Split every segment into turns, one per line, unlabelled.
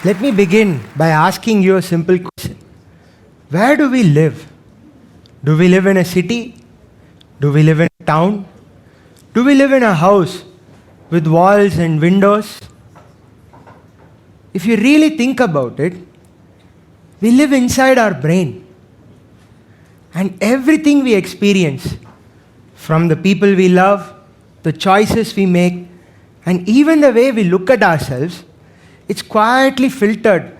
Let me begin by asking you a simple question. Where do we live? Do we live in a city? Do we live in a town? Do we live in a house with walls and windows? If you really think about it, we live inside our brain. And everything we experience, from the people we love, the choices we make, and even the way we look at ourselves, it's quietly filtered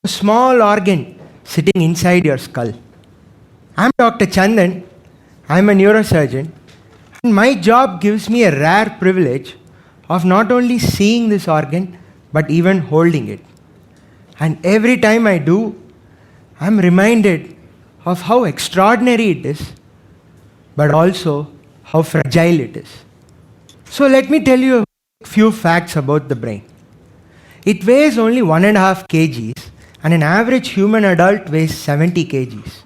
a small organ sitting inside your skull. I'm Dr. Chandan. I'm a neurosurgeon. And my job gives me a rare privilege of not only seeing this organ, but even holding it. And every time I do, I'm reminded of how extraordinary it is, but also how fragile it is. So let me tell you a few facts about the brain. It weighs only 1.5 kgs, and an average human adult weighs 70 kgs.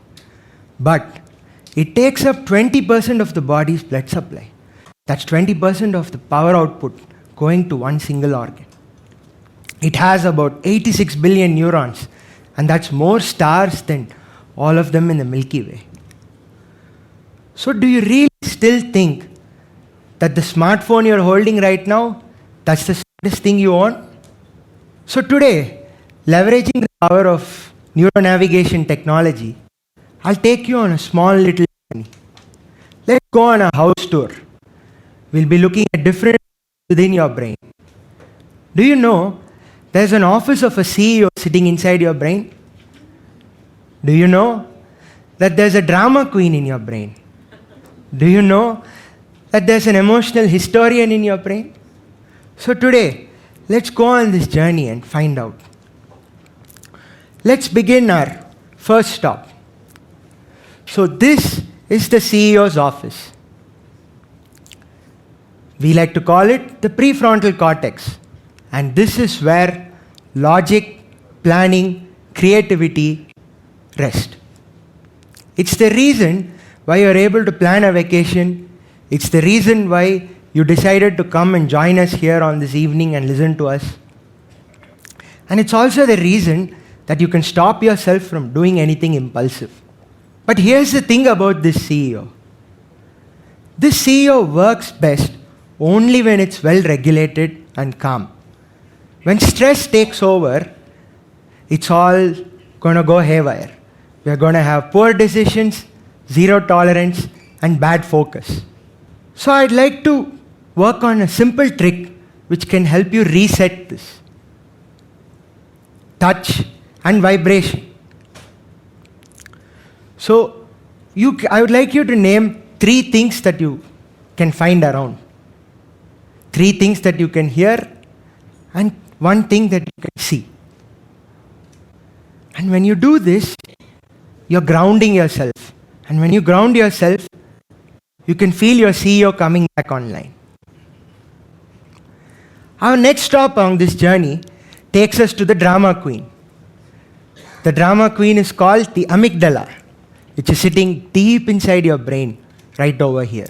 But it takes up 20% of the body's blood supply. That's 20% of the power output going to one single organ. It has about 86 billion neurons, and that's more stars than all of them in the Milky Way. So do you really still think that the smartphone you're holding right now, that's the smartest thing you own? So today, leveraging the power of neuronavigation technology, I'll take you on a small little journey. Let's go on a house tour. We'll be looking at different within your brain. Do you know there's an office of a CEO sitting inside your brain? Do you know that there's a drama queen in your brain? Do you know that there's an emotional historian in your brain? So today, let's go on this journey and find out. Let's begin our first stop. So this is the CEO's office. We like to call it the prefrontal cortex. And this is where logic, planning, creativity rest. It's the reason why you're able to plan a vacation. It's the reason why you decided to come and join us here on this evening and listen to us. And it's also the reason that you can stop yourself from doing anything impulsive. But here's the thing about this CEO. This CEO works best only when it's well regulated and calm. When stress takes over, it's all going to go haywire. We're going to have poor decisions, zero tolerance, and bad focus. So I'd like to work on a simple trick which can help you reset this. Touch and vibration. So I would like you to name 3 things that you can find around. 3 things that you can hear and 1 thing that you can see. And when you do this, you're grounding yourself. And when you ground yourself, you can feel your CEO coming back online. Our next stop on this journey takes us to the drama queen. The drama queen is called the Amygdala, which is sitting deep inside your brain, right over here.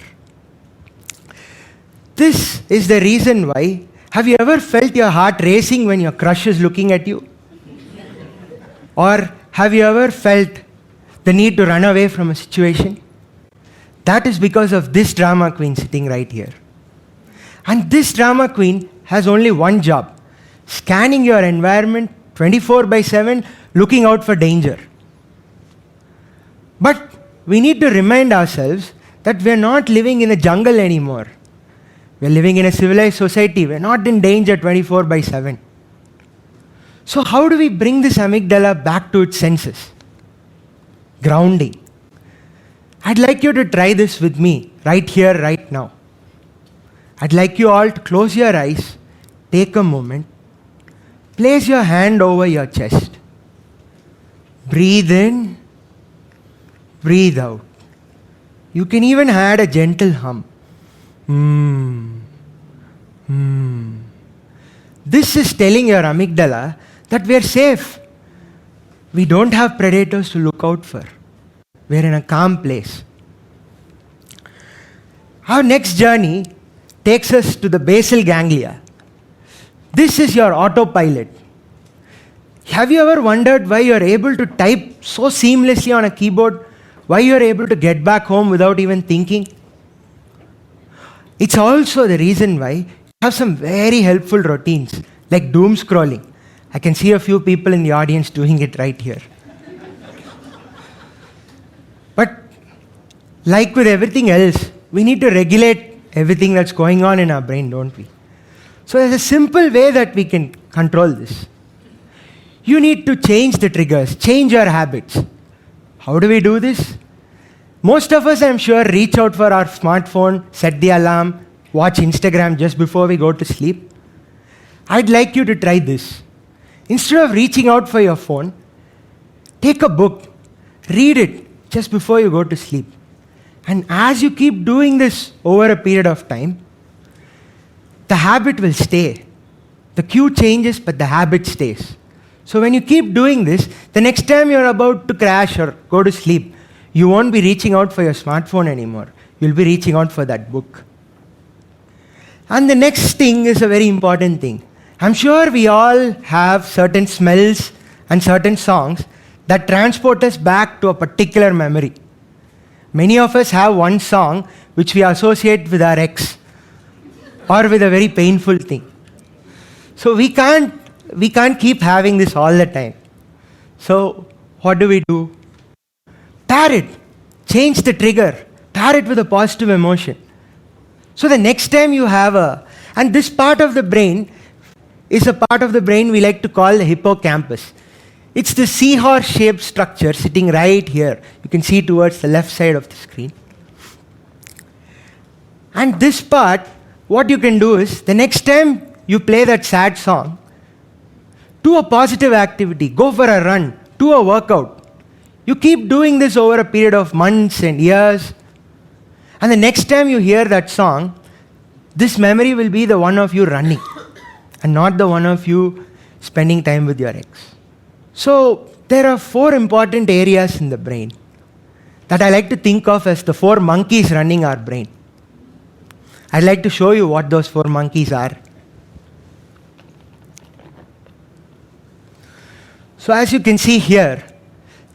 This is the reason why. Have you ever felt your heart racing when your crush is looking at you? Or have you ever felt the need to run away from a situation? That is because of this drama queen sitting right here. And this drama queen has only one job: scanning your environment 24/7, looking out for danger. But we need to remind ourselves that we're not living in a jungle anymore. We're living in a civilized society. We're not in danger 24/7. So how do we bring this amygdala back to its senses? Grounding. I'd like you to try this with me right here, right now. I'd like you all to close your eyes, take a moment, place your hand over your chest. Breathe in, breathe out. You can even add a gentle hum. This is telling your amygdala that we're safe. We don't have predators to look out for. We're in a calm place. Our next journey takes us to the basal ganglia. This is your autopilot. Have you ever wondered why you're able to type so seamlessly on a keyboard? Why you're able to get back home without even thinking? It's also the reason why you have some very helpful routines, like doom scrolling. I can see a few people in the audience doing it right here. But like with everything else, we need to regulate everything that's going on in our brain, don't we? So there's a simple way that we can control this. You need to change the triggers, change your habits. How do we do this? Most of us, I'm sure, reach out for our smartphone, set the alarm, watch Instagram just before we go to sleep. I'd like you to try this. Instead of reaching out for your phone, take a book, read it just before you go to sleep. And as you keep doing this over a period of time, the habit will stay. The cue changes, but the habit stays. So when you keep doing this, the next time you're about to crash or go to sleep, you won't be reaching out for your smartphone anymore. You'll be reaching out for that book. And the next thing is a very important thing. I'm sure we all have certain smells and certain songs that transport us back to a particular memory. Many of us have one song which we associate with our ex or with a very painful thing. So we can't keep having this all the time. So what do we do? Pair it. Change the trigger. Pair it with a positive emotion. So the next time you have and this part of the brain is a part of the brain we like to call the hippocampus. It's the seahorse-shaped structure sitting right here. You can see towards the left side of the screen. And this part, what you can do is, the next time you play that sad song, do a positive activity, go for a run, do a workout. You keep doing this over a period of months and years. And the next time you hear that song, this memory will be the one of you running and not the one of you spending time with your ex. So there are 4 important areas in the brain that I like to think of as the 4 monkeys running our brain. I'd like to show you what those 4 monkeys are. So as you can see here,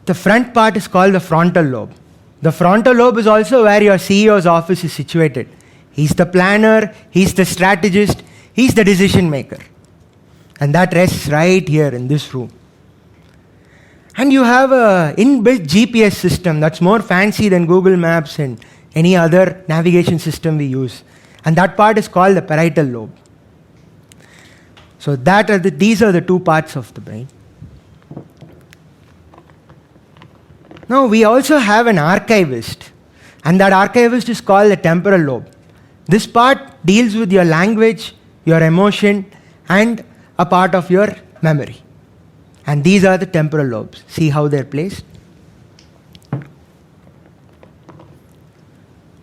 the front part is called the frontal lobe. The frontal lobe is also where your CEO's office is situated. He's the planner, he's the strategist, he's the decision maker. And that rests right here in this room. And you have an inbuilt GPS system that's more fancy than Google Maps and any other navigation system we use. And that part is called the parietal lobe. So these are the 2 parts of the brain. Now we also have an archivist. And that archivist is called the temporal lobe. This part deals with your language, your emotion, and a part of your memory. And these are the temporal lobes. See how they're placed?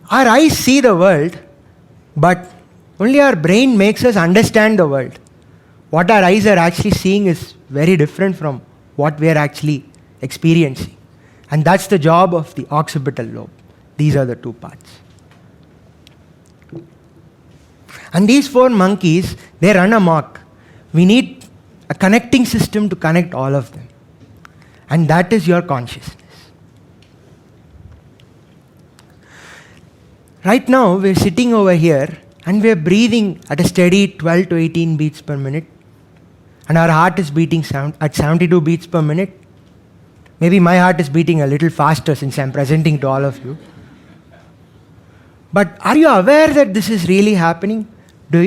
Our eyes see the world, but only our brain makes us understand the world. What our eyes are actually seeing is very different from what we are actually experiencing. And that's the job of the occipital lobe. These are the 2 parts. And these 4 monkeys, they run amok. We need a connecting system to connect all of them. And that is your consciousness. Right now, we're sitting over here and we're breathing at a steady 12 to 18 beats per minute. And our heart is beating at 72 beats per minute. Maybe my heart is beating a little faster since I'm presenting to all of you. But are you aware that this is really happening?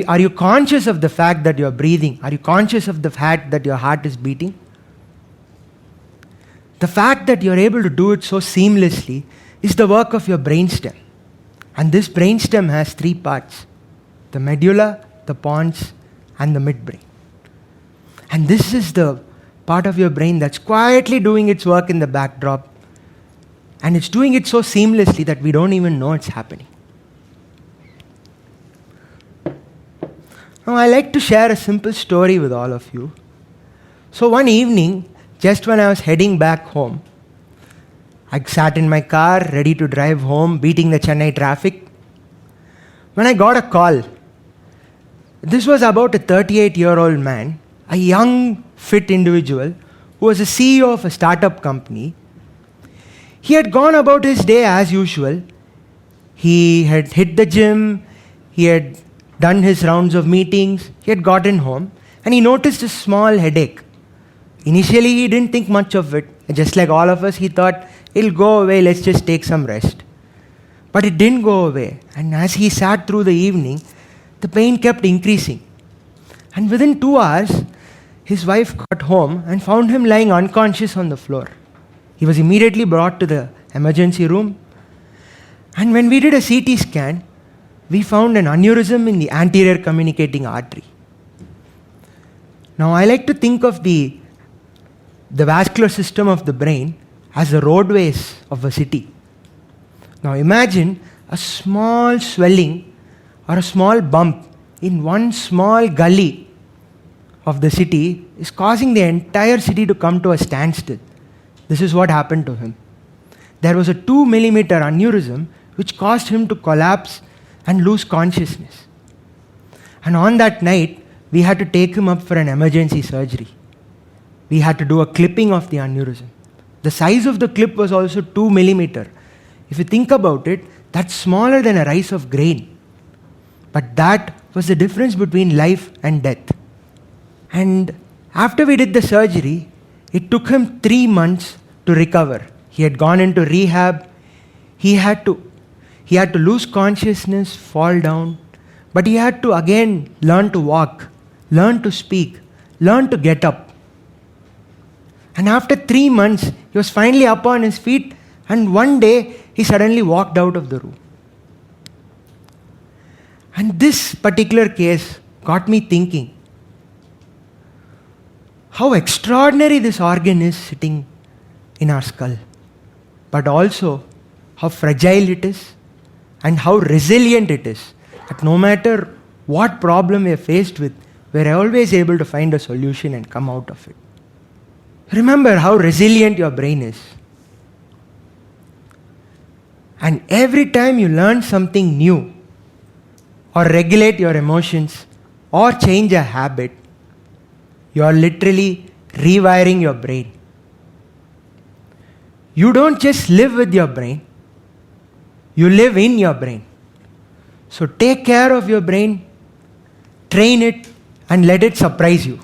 Are you conscious of the fact that you're breathing? Are you conscious of the fact that your heart is beating? The fact that you're able to do it so seamlessly is the work of your brainstem. And this brainstem has 3 parts: the medulla, the pons, and the midbrain. And this is the part of your brain that's quietly doing its work in the backdrop. And it's doing it so seamlessly that we don't even know it's happening. Now, I like to share a simple story with all of you. So one evening, just when I was heading back home, I sat in my car, ready to drive home, beating the Chennai traffic, when I got a call. This was about a 38-year-old man, a young, fit individual, who was a CEO of a startup company. He had gone about his day as usual. He had hit the gym, he had done his rounds of meetings, he had gotten home, and he noticed a small headache. Initially, he didn't think much of it. Just like all of us, he thought, it'll go away, let's just take some rest. But it didn't go away. And as he sat through the evening, the pain kept increasing. And within 2 hours, his wife got home and found him lying unconscious on the floor. He was immediately brought to the emergency room. And when we did a CT scan, we found an aneurysm in the anterior communicating artery. Now, I like to think of the vascular system of the brain as the roadways of a city. Now, imagine a small swelling or a small bump in one small gully of the city is causing the entire city to come to a standstill. This is what happened to him. There was a 2 millimeter aneurysm which caused him to collapse and lose consciousness. And on that night, we had to take him up for an emergency surgery. We had to do a clipping of the aneurysm. The size of the clip was also 2 millimeter. If you think about it, that's smaller than a rice of grain. But that was the difference between life and death. And after we did the surgery, it took him 3 months to recover. He had gone into rehab. He had to lose consciousness, fall down, but he had to again learn to walk, learn to speak, learn to get up. And after 3 months, he was finally up on his feet, and one day he suddenly walked out of the room. And this particular case got me thinking how extraordinary this organ is sitting in our skull, but also how fragile it is and how resilient it is. That no matter what problem we are faced with, we are always able to find a solution and come out of it. Remember how resilient your brain is. And every time you learn something new, or regulate your emotions, or change a habit, you are literally rewiring your brain. You don't just live with your brain, you live in your brain. So take care of your brain, train it, and let it surprise you.